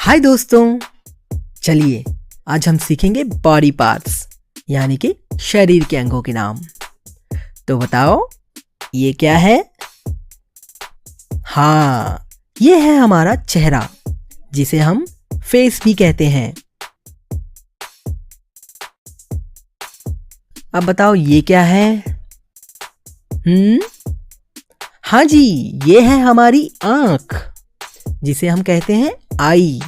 हाय दोस्तों, चलिए आज हम सीखेंगे बॉडी पार्ट्स यानी कि शरीर के अंगों के नाम। तो बताओ ये क्या है? हाँ, ये है हमारा चेहरा जिसे हम फेस भी कहते हैं। अब बताओ ये क्या है? हाँ जी, ये है हमारी आँख जिसे हम कहते हैं आई।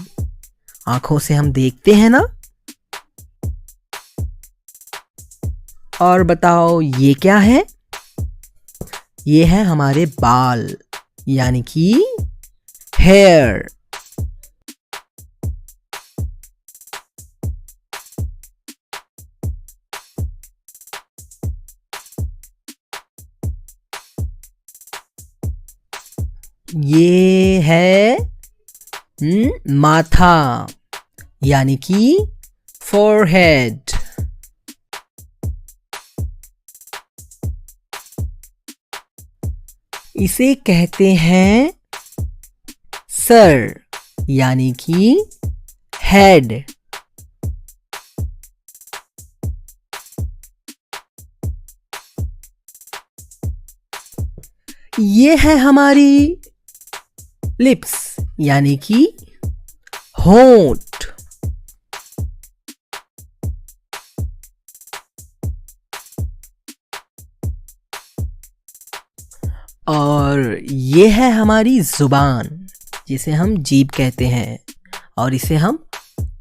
आंखों से हम देखते हैं ना। और बताओ ये क्या है? ये है हमारे बाल यानी कि हेयर। ये है माथा यानी कि फोरहेड। इसे कहते हैं सर यानी कि हेड। ये है हमारी लिप्स यानी कि होंठ। और ये है हमारी जुबान जिसे हम जीभ कहते हैं और इसे हम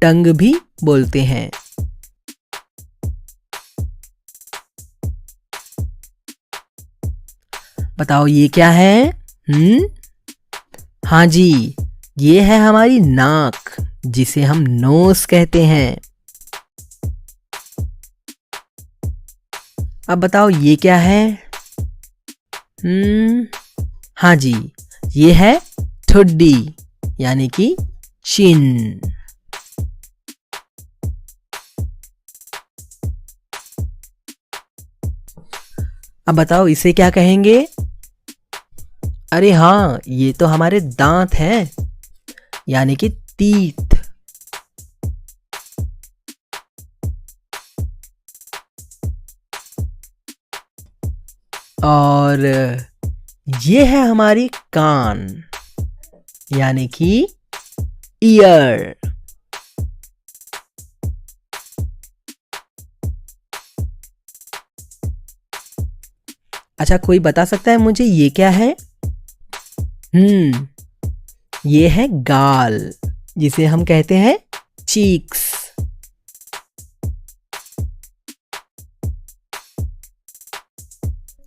टंग भी बोलते हैं। बताओ ये क्या है? हाँ जी, ये है हमारी नाक जिसे हम नोज कहते हैं। अब बताओ ये क्या है? हाँ जी, ये है ठुड्डी यानी कि चिन। अब बताओ इसे क्या कहेंगे? अरे हाँ, ये तो हमारे दांत हैं यानी कि टीथ। और ये है हमारी कान यानी कि ईयर। अच्छा, कोई बता सकता है मुझे ये क्या है? ये है गाल जिसे हम कहते हैं चीक्स।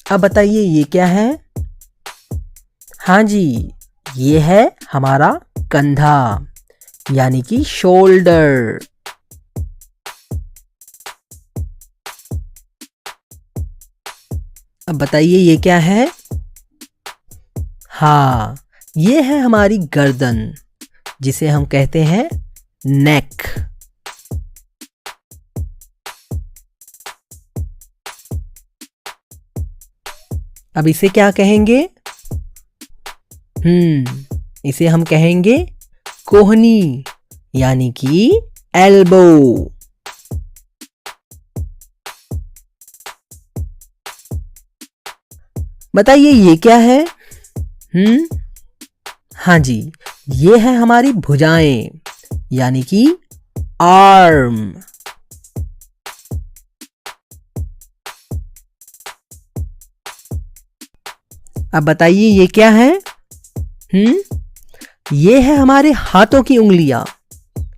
अब बताइए ये क्या है? हाँ जी, ये है हमारा कंधा यानी कि शोल्डर। अब बताइए ये क्या है? हाँ, ये है हमारी गर्दन जिसे हम कहते हैं नेक। अब इसे क्या कहेंगे? इसे हम कहेंगे कोहनी यानी कि एल्बो। बताइए ये क्या है? हाँ जी, ये है हमारी भुजाएं यानी कि आर्म। अब बताइए ये क्या है? ये है हमारे हाथों की उंगलियां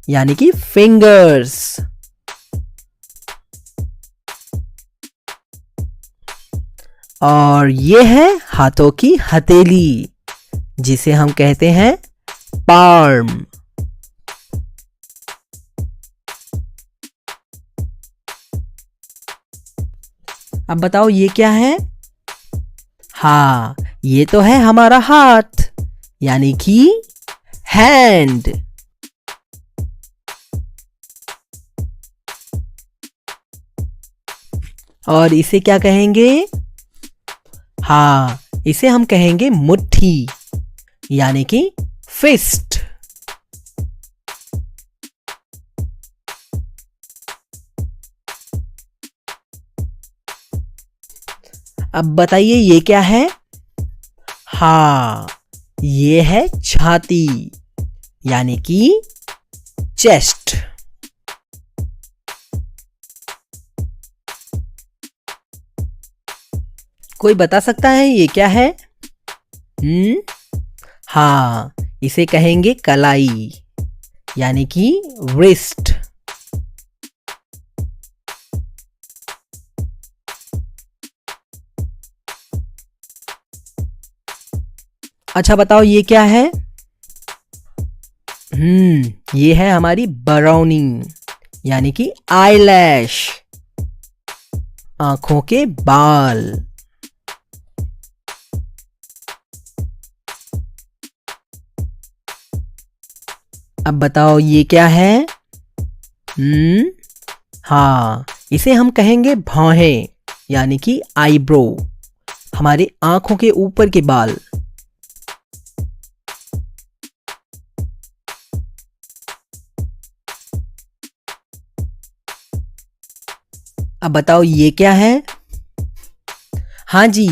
यानी कि फिंगर्स। और ये है हाथों की हथेली जिसे हम कहते हैं पाल्म। अब बताओ ये क्या है? हाँ, ये तो है हमारा हाथ यानी कि हैंड। और इसे क्या कहेंगे? हाँ, इसे हम कहेंगे मुट्ठी यानी कि फिस्ट। अब बताइए ये क्या है? हाँ, ये है छाती, यानी कि चेस्ट। कोई बता सकता है ये क्या है? हाँ, इसे कहेंगे कलाई, यानी कि रिस्ट। अच्छा बताओ ये क्या है? ये है हमारी बराउनिंग, यानी कि आईलैश, आंखों के बाल। अब बताओ ये क्या है? हाँ, इसे हम कहेंगे भौहें, यानी कि आईब्रो, हमारे आंखों के ऊपर के बाल। अब बताओ ये क्या है? हाँ जी,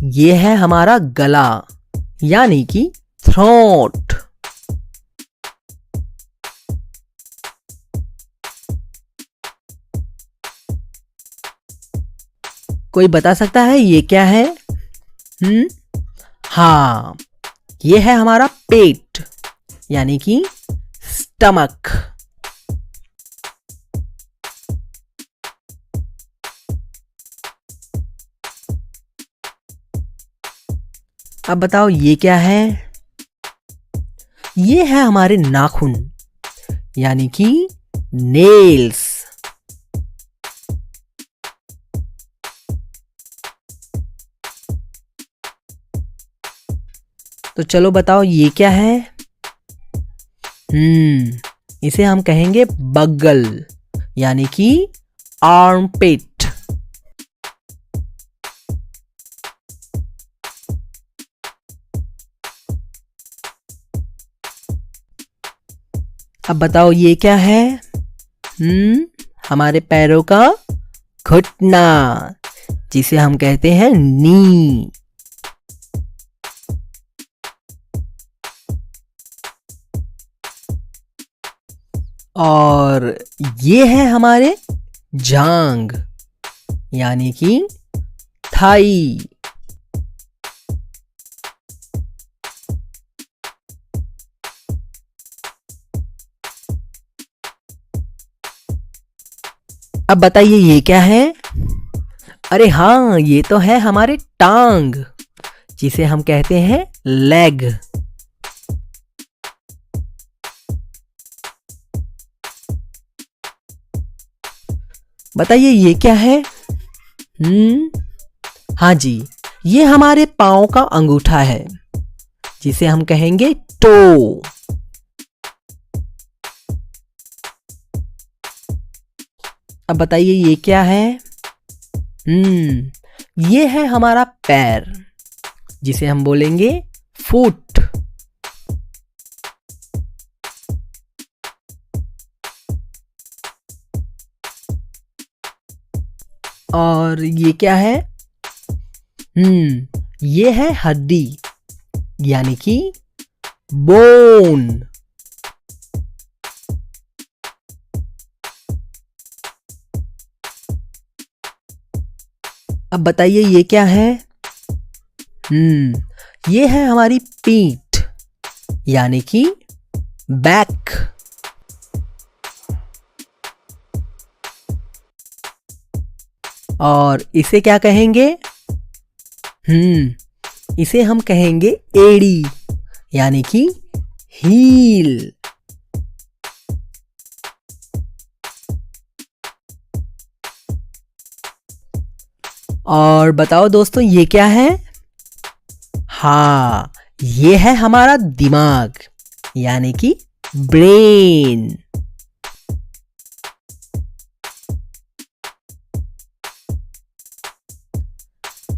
ये है हमारा गला, यानी कि थ्रोट। कोई बता सकता है ये क्या है? हाँ, ये है हमारा पेट, यानी कि स्टमक। अब बताओ ये क्या है? ये है हमारे नाखून, यानी कि नेल्स। तो चलो बताओ ये क्या है? इसे हम कहेंगे बगल, यानी कि आर्मपिट। अब बताओ ये क्या है? हमारे पैरों का घुटना, जिसे हम कहते हैं नी। और ये है हमारे जांग, यानी कि थाई। अब बताइए ये क्या है? अरे हाँ, ये तो है हमारे टांग, जिसे हम कहते हैं लेग। बताइए ये क्या है? हाँ जी, ये हमारे पाँव का अंगूठा है, जिसे हम कहेंगे टो। अब बताइए ये क्या है? ये है हमारा पैर, जिसे हम बोलेंगे फुट। और ये क्या है? ये है हड्डी, यानी कि बोन। अब बताइए ये क्या है? ये है हमारी पीठ, यानी कि बैक। और इसे क्या कहेंगे? इसे हम कहेंगे एड़ी, यानी कि हील। और बताओ दोस्तों ये क्या है? हाँ, ये है हमारा दिमाग, यानी कि ब्रेन।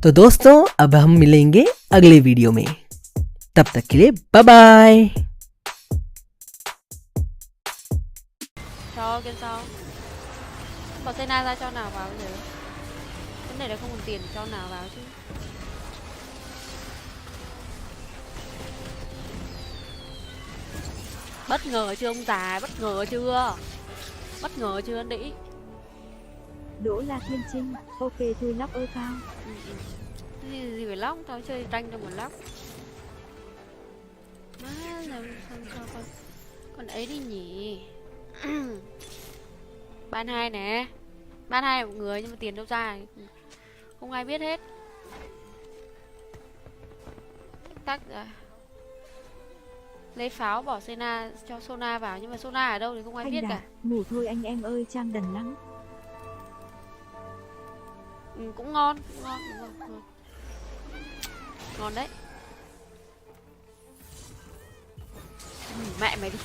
तो दोस्तों अब हम मिलेंगे अगले वीडियो में, तब तक के लिए bye bye. Cho kênh sau. Bỏ xe na ra cho nào vào bây giờ. Vấn đề là không còn tiền cho nào vào chứ. Bất ngờ chưa ông già, bất ngờ chưa? Bất ngờ chưa anh Đĩ? Đỗ La Thiên Trinh, ok thui lóc ơi cao. Gì phải lóc, tao chơi tranh đâu mà lóc. Má làm sao con ấy đi nhỉ? Ban 2 nè. Ban 2 là một người nhưng mà tiền đâu ra, không ai biết hết. Tắc rồi. Lấy pháo bỏ Sena cho Sona vào, nhưng mà Sona ở đâu thì không ai Anh biết Đạt, cả. ngủ thôi anh em ơi Trang đần lắm. Cũng ngon, cũng ngon, ngon. Ngon đấy. Mẹ mày đi.